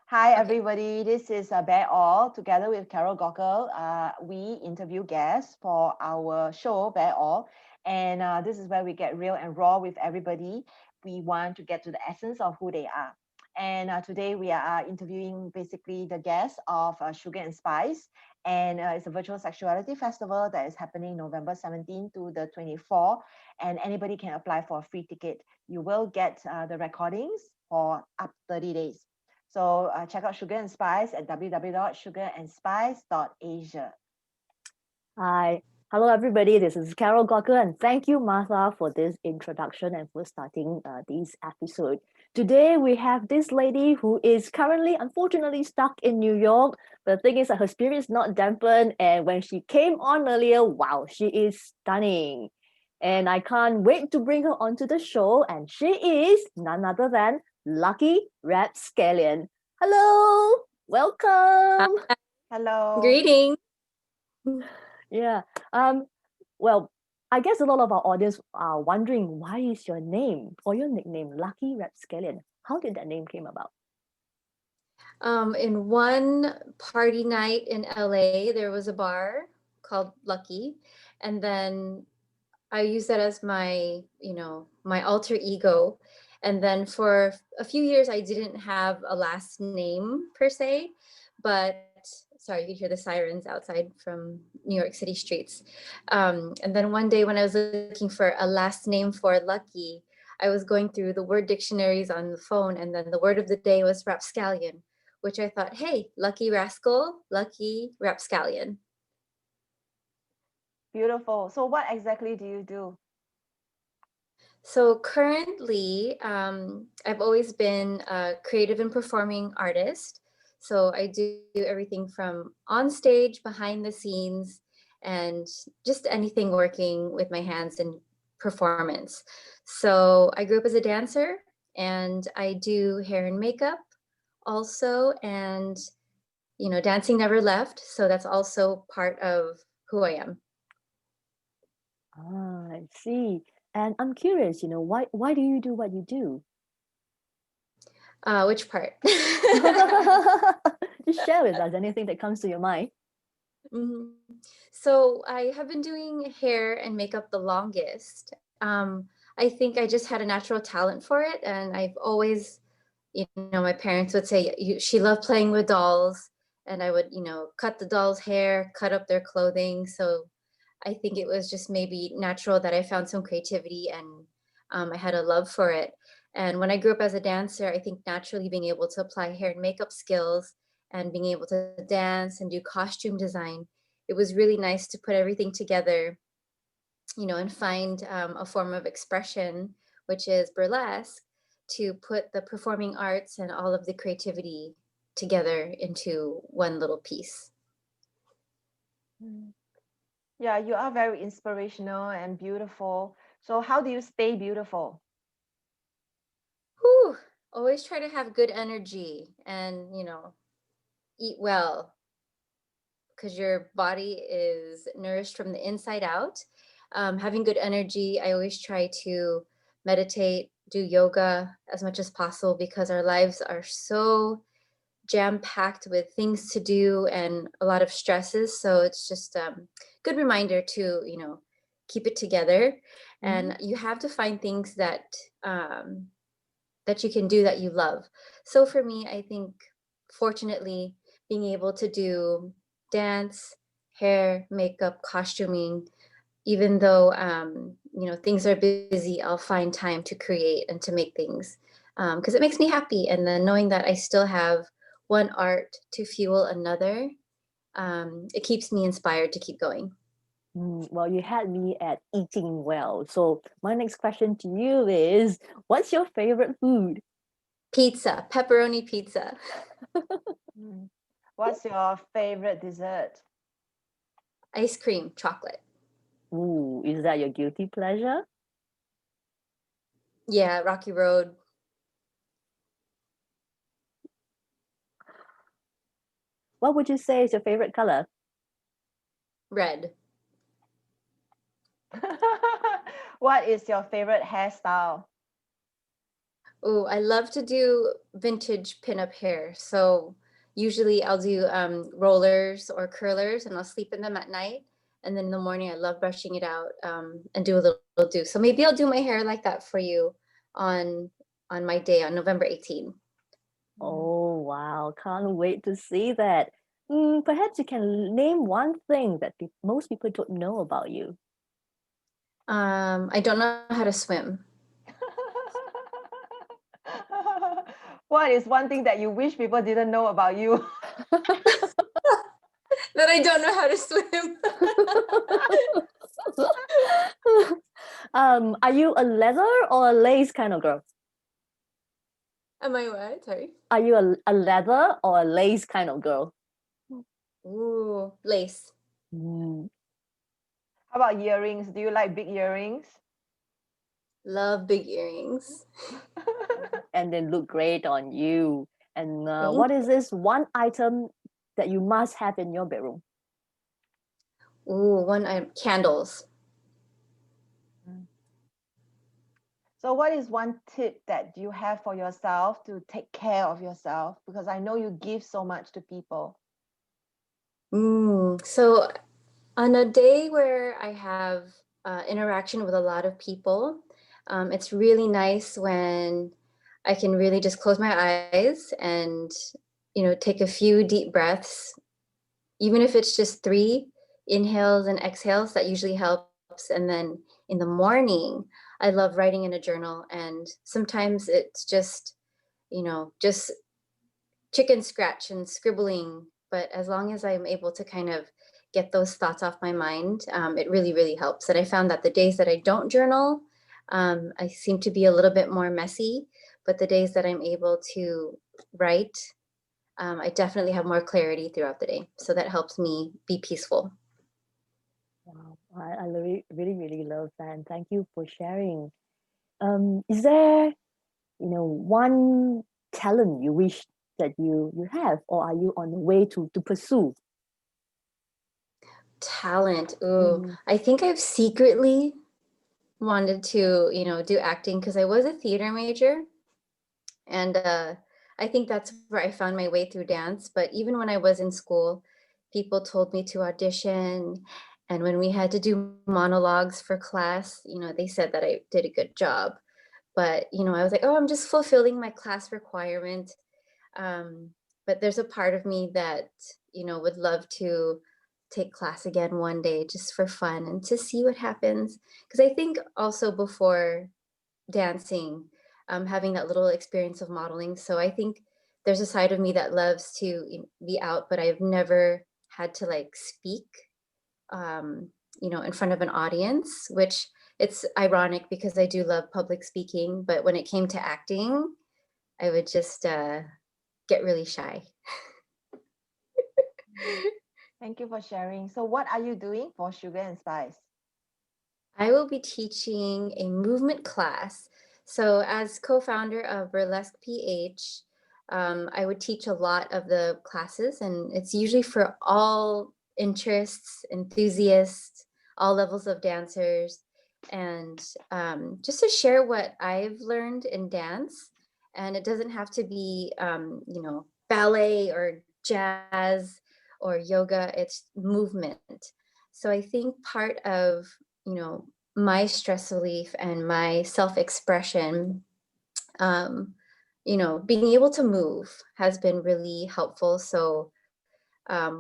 Hi, Okay. everybody. This is Bear All. Together with Carol Gockel, we interview guests for our show, Bear All. And this is where we get real and raw with everybody. We want to get to the essence of who they are. And today we are interviewing basically the guests of Sugar and Spice. And it's a virtual sexuality festival that is happening November 17 to the 24th. And anybody can apply for a free ticket. You will get the recordings for up 30 days. So check out Sugar and Spice at www.sugarandspice.asia. Hi. Hello, everybody. This is Carol Gawker, and thank you, Martha, for this introduction and for starting this episode. Today, we have this lady who is currently, unfortunately, stuck in New York. But the thing is that her spirit is not dampened, and when she came on earlier, wow, she is stunning. And I can't wait to bring her onto the show, and she is none other than Lucky Rapscallion. Hello, welcome. Hello. Greetings. Yeah. Um, well, I guess a lot of our audience are wondering why is your name or your nickname Lucky Rapscallion? How did that name came about? In one party night in LA, there was a bar called Lucky, and then I used that as my alter ego. And then for a few years, I didn't have a last name per se, but sorry, you could hear the sirens outside from New York City streets. And then one day when I was looking for a last name for Lucky, I was going through the word dictionaries on the phone, and then the word of the day was rapscallion, which I thought, hey, lucky rascal, lucky rapscallion. Beautiful. So what exactly do you do? So currently, I've always been a creative and performing artist. So I do everything from on stage, behind the scenes, and just anything working with my hands and performance. So I grew up as a dancer, and I do hair and makeup also. And, dancing never left. So that's also part of who I am. Ah, I see. And I'm curious, why do you do what you do? Which part? Just share with us anything that comes to your mind. Mhm. So I have been doing hair and makeup the longest. I think I just had a natural talent for it, and I've always, my parents would say she loved playing with dolls, and I would, cut the dolls' hair, cut up their clothing. So I think it was just maybe natural that I found some creativity, and I had a love for it. And when I grew up as a dancer, I think naturally being able to apply hair and makeup skills and being able to dance and do costume design, it was really nice to put everything together, and find a form of expression, which is burlesque, to put the performing arts and all of the creativity together into one little piece. Mm. Yeah, you are very inspirational and beautiful. So how do you stay beautiful? Whew, always try to have good energy and, eat well, because your body is nourished from the inside out. Having good energy, I always try to meditate, do yoga as much as possible, because our lives are so jam packed with things to do and a lot of stresses. So it's just good reminder to, keep it together. Mm-hmm. And you have to find things um, that you can do that you love. So for me, I think fortunately being able to do dance, hair, makeup, costuming, even though things are busy, I'll find time to create and to make things, because it makes me happy. And then knowing that I still have one art to fuel another, it keeps me inspired to keep going. Well, you had me at eating well. So my next question to you is, what's your favorite food? Pizza, pepperoni pizza. Mm. What's your favorite dessert? Ice cream, chocolate. Ooh, is that your guilty pleasure? Yeah, Rocky Road. What would you say is your favorite color? Red. What is your favorite hairstyle? Oh, I love to do vintage pinup hair. So usually I'll do rollers or curlers, and I'll sleep in them at night. And then in the morning, I love brushing it out and do a little do. So maybe I'll do my hair like that for you on on my day on November 18. Oh, wow. Can't wait to see that. Perhaps you can name one thing that most people don't know about you. I don't know how to swim. What is one thing that you wish people didn't know about you? That I don't know how to swim. Are you a leather or a lace kind of girl? Am I what? Sorry. Are you a leather or a lace kind of girl? Ooh, lace. Mm, How about earrings? Do you like big earrings? Love big earrings. and they look great on you. And Thank what is this one item that you must have in your bedroom? Ooh, candles. So what is one tip that you have for yourself to take care of yourself? Because I know you give so much to people. So on a day where I have interaction with a lot of people, it's really nice when I can really just close my eyes and, take a few deep breaths, even if it's just 3 inhales and exhales, that usually helps. And then in the morning, I love writing in a journal, and sometimes it's just, just chicken scratch and scribbling. But as long as I'm able to kind of get those thoughts off my mind, it really, really helps. And I found that the days that I don't journal, I seem to be a little bit more messy. But the days that I'm able to write, I definitely have more clarity throughout the day. So that helps me be peaceful. Wow, I really, really, really love that. And thank you for sharing. Is there, one talent you wish that you have, or are you on the way to pursue? Talent. Ooh, I think I've secretly wanted to, do acting because I was a theater major. And I think that's where I found my way through dance. But even when I was in school, people told me to audition. And when we had to do monologues for class, they said that I did a good job. But, I was like, oh, I'm just fulfilling my class requirement. But there's a part of me that, would love to take class again one day just for fun and to see what happens. Because I think also before dancing, having that little experience of modeling. So I think there's a side of me that loves to be out, but I've never had to like speak, in front of an audience, which it's ironic because I do love public speaking. But when it came to acting, I would just get really shy. Thank you for sharing. So what are you doing for Sugar and Spice? I will be teaching a movement class. So as co-founder of Burlesque PH, I would teach a lot of the classes, and it's usually for all interests, enthusiasts, all levels of dancers, and just to share what I've learned in dance. And it doesn't have to be, ballet or jazz or yoga, it's movement. So I think part of, my stress relief and my self-expression, being able to move has been really helpful. So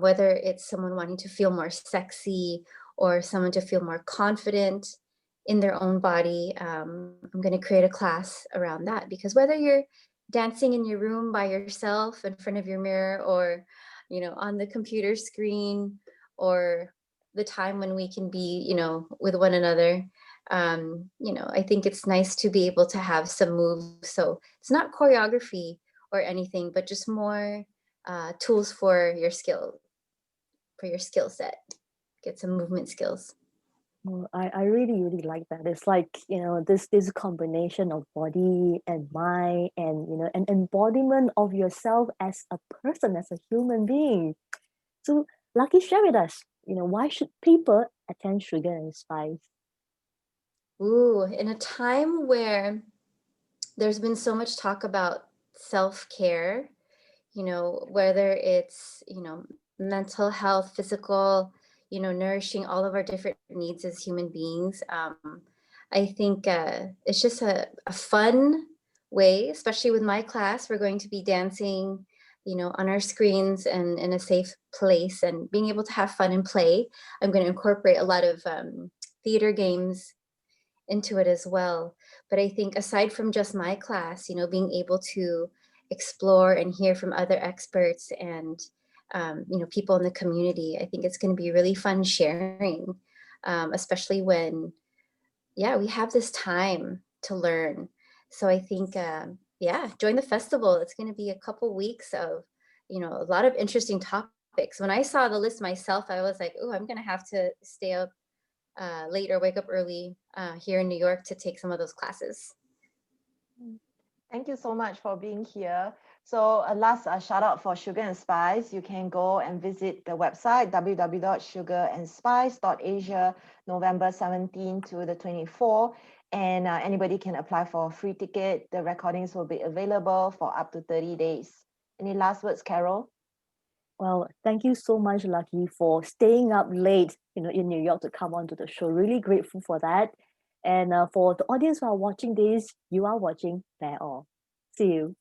whether it's someone wanting to feel more sexy or someone to feel more confident in their own body, I'm going to create a class around that. Because whether you're dancing in your room by yourself in front of your mirror, or on the computer screen, or the time when we can be with one another, I think it's nice to be able to have some moves. So it's not choreography or anything, but just more tools for your skill set. Get some movement skills. Well, I really, really like that. It's like, this combination of body and mind, and, an embodiment of yourself as a person, as a human being. So, Lucky, share with us, why should people attend Sugar and Spice? Ooh, in a time where there's been so much talk about self-care, whether it's, mental health, physical, nourishing all of our different needs as human beings. I think it's just a fun way, especially with my class. We're going to be dancing, on our screens and in a safe place and being able to have fun and play. I'm going to incorporate a lot of theater games into it as well. But I think aside from just my class, being able to explore and hear from other experts and people in the community, I think it's going to be really fun sharing, especially when, we have this time to learn. So I think, join the festival. It's going to be a couple weeks of, a lot of interesting topics. When I saw the list myself, I was like, oh, I'm going to have to stay up late or wake up early here in New York to take some of those classes. Thank you so much for being here. So a last shout out for Sugar and Spice. You can go and visit the website www.sugarandspice.asia, November 17 to the 24. And anybody can apply for a free ticket. The recordings will be available for up to 30 days. Any last words, Carol? Well, thank you so much, Lucky, for staying up late, in New York to come on to the show. Really grateful for that. And for the audience who are watching this, you are watching Bear All. See you.